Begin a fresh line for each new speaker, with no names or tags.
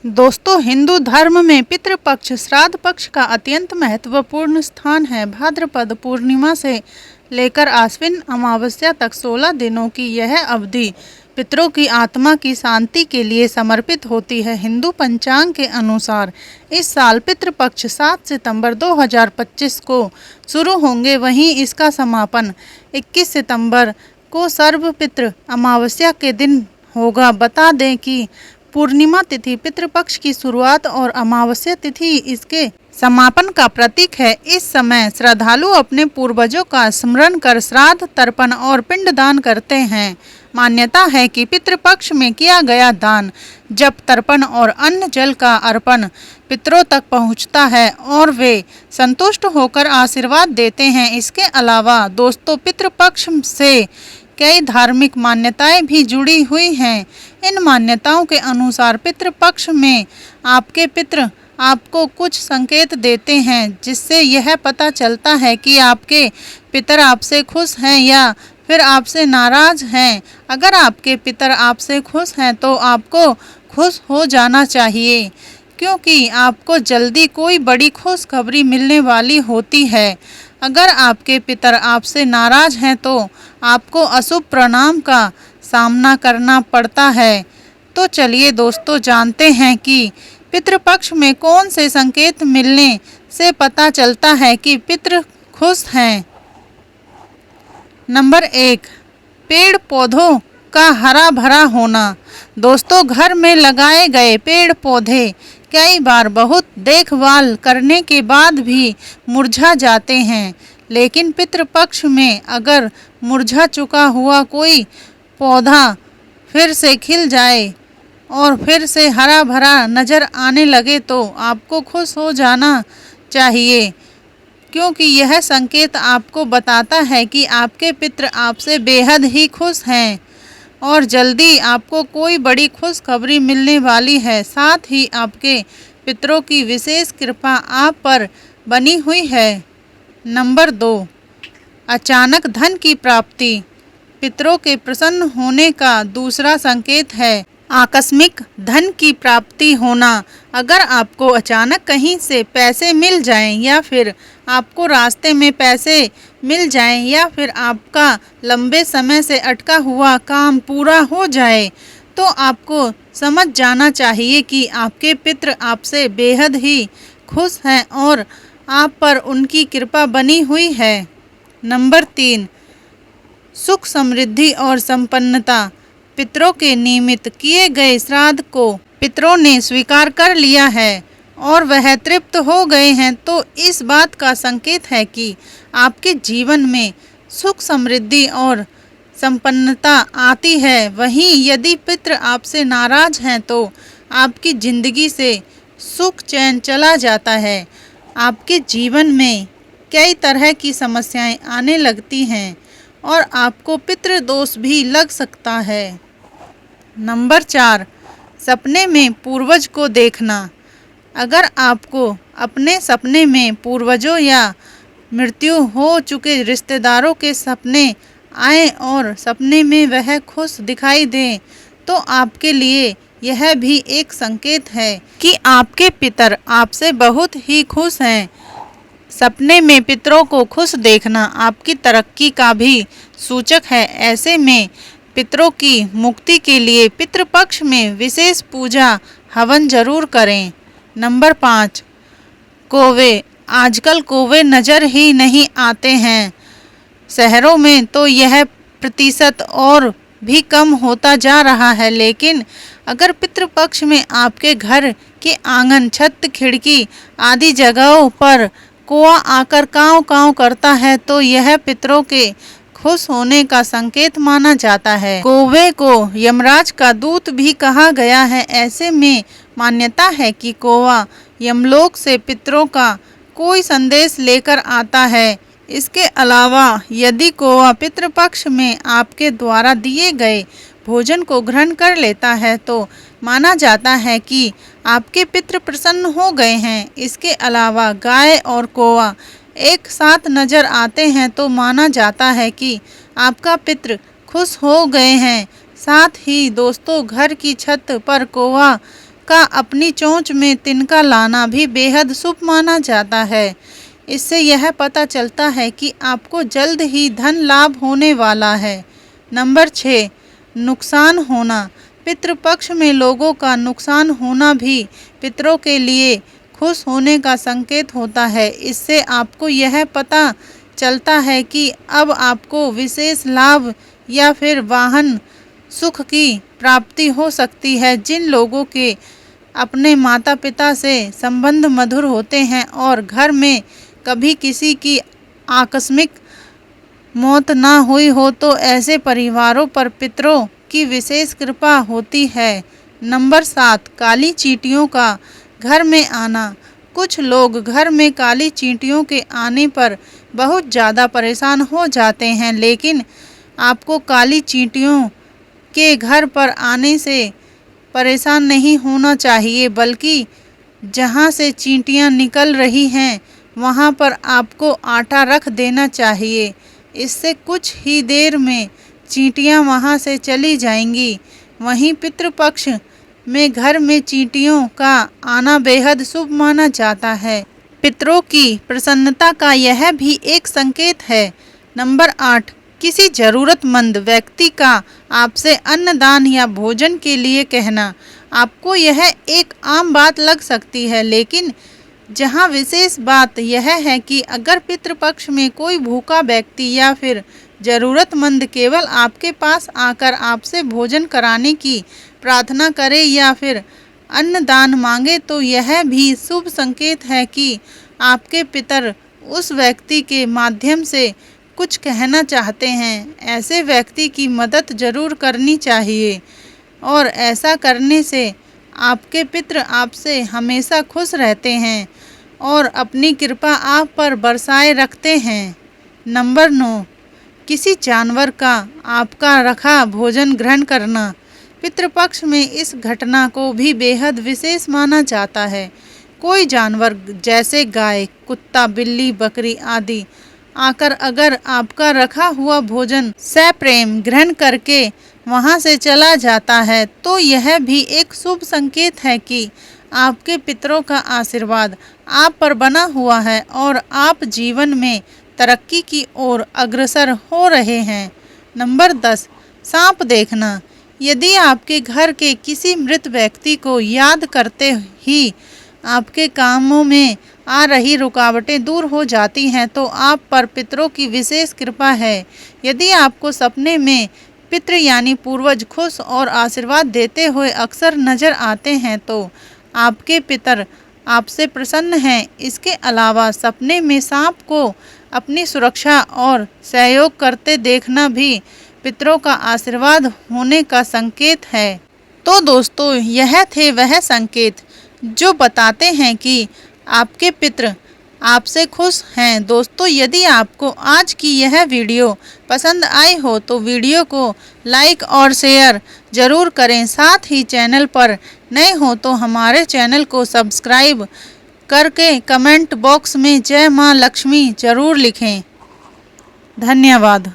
दोस्तों, हिंदू धर्म में पितृपक्ष श्राद्ध पक्ष का अत्यंत महत्वपूर्ण स्थान है। भाद्रपद पूर्णिमा से लेकर आश्विन अमावस्या तक 16 दिनों की यह अवधि पितरों की आत्मा की शांति के लिए समर्पित होती है। हिंदू पंचांग के अनुसार इस साल पितृपक्ष 7 सितंबर 2025 को शुरू होंगे, वहीं इसका समापन 21 सितंबर को सर्वपितृ अमावस्या के दिन होगा। बता दें कि पूर्णिमा तिथि पितृपक्ष की शुरुआत और अमावस्या तिथि इसके समापन का प्रतीक है। इस समय श्रद्धालु अपने पूर्वजों का स्मरण कर श्राद्ध, तर्पण और पिंडदान करते हैं। मान्यता है कि पितृपक्ष में किया गया दान, जप, तर्पण और अन्न जल का अर्पण पितरों तक पहुंचता है और वे संतुष्ट होकर आशीर्वाद देते हैं। इसके अलावा दोस्तों, पितृपक्ष से कई धार्मिक मान्यताएं भी जुड़ी हुई हैं। इन मान्यताओं के अनुसार पितृपक्ष में आपके पितृ आपको कुछ संकेत देते हैं, जिससे यह पता चलता है कि आपके पितर आपसे खुश हैं या फिर आपसे नाराज हैं। अगर आपके पितर आपसे खुश हैं तो आपको खुश हो जाना चाहिए, क्योंकि आपको जल्दी कोई बड़ी खुशखबरी मिलने वाली होती है। अगर आपके पितर आपसे नाराज हैं तो आपको अशुभ परिणाम का सामना करना पड़ता है। तो चलिए दोस्तों, जानते हैं कि पितृपक्ष में कौन से संकेत मिलने से पता चलता है कि पितृ खुश हैं। नंबर 1, पेड़ पौधों का हरा भरा होना। दोस्तों, घर में लगाए गए पेड़ पौधे कई बार बहुत देखभाल करने के बाद भी मुरझा जाते हैं, लेकिन पितृपक्ष में अगर मुरझा चुका हुआ कोई पौधा फिर से खिल जाए और फिर से हरा भरा नज़र आने लगे तो आपको खुश हो जाना चाहिए, क्योंकि यह संकेत आपको बताता है कि आपके पितृ आपसे बेहद ही खुश हैं और जल्दी आपको कोई बड़ी खुशखबरी मिलने वाली है। साथ ही आपके पितरों की विशेष कृपा आप पर बनी हुई है। नंबर 2, अचानक धन की प्राप्ति। पितरों के प्रसन्न होने का दूसरा संकेत है आकस्मिक धन की प्राप्ति होना। अगर आपको अचानक कहीं से पैसे मिल जाएं या फिर आपको रास्ते में पैसे मिल जाएं या फिर आपका लंबे समय से अटका हुआ काम पूरा हो जाए, तो आपको समझ जाना चाहिए कि आपके पितृ आपसे बेहद ही खुश हैं और आप पर उनकी कृपा बनी हुई है। नंबर 3, सुख, समृद्धि और संपन्नता। पितरों के निमित्त किए गए श्राद्ध को पितरों ने स्वीकार कर लिया है और वह तृप्त हो गए हैं, तो इस बात का संकेत है कि आपके जीवन में सुख, समृद्धि और संपन्नता आती है। वहीं यदि पितृ आपसे नाराज हैं तो आपकी जिंदगी से सुख, चैन चला जाता है। आपके जीवन में कई तरह की समस्याएं आने लगती हैं और आपको पितृ दोष भी लग सकता है। नंबर 4, सपने में पूर्वज को देखना। अगर आपको अपने सपने में पूर्वजों या मृत्यु हो चुके रिश्तेदारों के सपने आए और सपने में वह खुश दिखाई दें, तो आपके लिए यह भी एक संकेत है कि आपके पितर आपसे बहुत ही खुश हैं। सपने में पितरों को खुश देखना आपकी तरक्की का भी सूचक है। ऐसे में पितरों की मुक्ति के लिए पितृपक्ष में विशेष पूजा हवन जरूर करें। नंबर 5, कौवे। आजकल कौवे नज़र ही नहीं आते हैं। शहरों में तो यह प्रतिशत और भी कम होता जा रहा है, लेकिन अगर पितृपक्ष में आपके घर के आंगन, छत, खिड़की आदि जगहों पर कौवा आकर काँव काँव करता है तो यह पितरों के खुश होने का संकेत माना जाता है। कौवे को यमराज का दूत भी कहा गया है। ऐसे में मान्यता है कि कौवा यमलोक से पितरों का कोई संदेश लेकर आता है। इसके अलावा यदि कौवा पितृपक्ष में आपके द्वारा दिए गए भोजन को ग्रहण कर लेता है तो माना जाता है कि आपके पितृ प्रसन्न हो गए हैं। इसके अलावा गाय और कौवा एक साथ नजर आते हैं तो माना जाता है कि आपका पितृ खुश हो गए हैं। साथ ही दोस्तों, घर की छत पर कौवा का अपनी चोंच में तिनका लाना भी बेहद शुभ माना जाता है। इससे यह पता चलता है कि आपको जल्द ही धन लाभ होने वाला है। नंबर 6, नुकसान होना। पितृपक्ष में लोगों का नुकसान होना भी पितरों के लिए खुश होने का संकेत होता है। इससे आपको यह पता चलता है कि अब आपको विशेष लाभ या फिर वाहन सुख की प्राप्ति हो सकती है। जिन लोगों के अपने माता पिता से संबंध मधुर होते हैं और घर में कभी किसी की आकस्मिक मौत ना हुई हो, तो ऐसे परिवारों पर पितरों की विशेष कृपा होती है। नंबर 7, काली चींटियों का घर में आना। कुछ लोग घर में काली चींटियों के आने पर बहुत ज़्यादा परेशान हो जाते हैं, लेकिन आपको काली चींटियों के घर पर आने से परेशान नहीं होना चाहिए, बल्कि जहां से चींटियां निकल रही हैं वहां पर आपको आटा रख देना चाहिए। इससे कुछ ही देर में चींटियां वहां से चली जाएंगी। वहीं पितृपक्ष में घर में चींटियों का आना बेहद शुभ माना जाता है। पितरों की प्रसन्नता का यह भी एक संकेत है। नंबर 8, किसी जरूरतमंद व्यक्ति का आपसे अन्नदान या भोजन के लिए कहना। आपको यह एक आम बात लग सकती है, लेकिन जहां विशेष बात यह है कि अगर पितृपक्ष में कोई भूखा व्यक्ति या फिर जरूरतमंद केवल आपके पास आकर आपसे भोजन कराने की प्रार्थना करे या फिर अन्नदान मांगे, तो यह भी शुभ संकेत है कि आपके पितर उस व्यक्ति के माध्यम से कुछ कहना चाहते हैं। ऐसे व्यक्ति की मदद जरूर करनी चाहिए और ऐसा करने से आपके पितर आपसे हमेशा खुश रहते हैं और अपनी कृपा आप पर बरसाए रखते हैं। नंबर 9, किसी जानवर का आपका रखा भोजन ग्रहण करना। पितृपक्ष में इस घटना को भी बेहद विशेष माना जाता है। कोई जानवर जैसे गाय, कुत्ता, बिल्ली, बकरी आदि आकर अगर आपका रखा हुआ भोजन सप्रेम ग्रहण करके वहां से चला जाता है, तो यह भी एक शुभ संकेत है कि आपके पितरों का आशीर्वाद आप पर बना हुआ है और आप जीवन में तरक्की की ओर अग्रसर हो रहे हैं। नंबर 10, सांप देखना। यदि आपके घर के किसी मृत व्यक्ति को याद करते ही आपके कामों में आ रही रुकावटें दूर हो जाती हैं, तो आप पर पितरों की विशेष कृपा है। यदि आपको सपने में पितृ यानी पूर्वज खुश और आशीर्वाद देते हुए अक्सर नजर आते हैं, तो आपके पितर आपसे प्रसन्न हैं। इसके अलावा सपने में सांप को अपनी सुरक्षा और सहयोग करते देखना भी पितरों का आशीर्वाद होने का संकेत है। तो दोस्तों, यह थे वह संकेत जो बताते हैं कि आपके पितर आपसे खुश हैं। दोस्तों, यदि आपको आज की यह वीडियो पसंद आई हो तो वीडियो को लाइक और शेयर ज़रूर करें। साथ ही चैनल पर नए हो तो हमारे चैनल को सब्सक्राइब करके कमेंट बॉक्स में जय मां लक्ष्मी ज़रूर लिखें। धन्यवाद।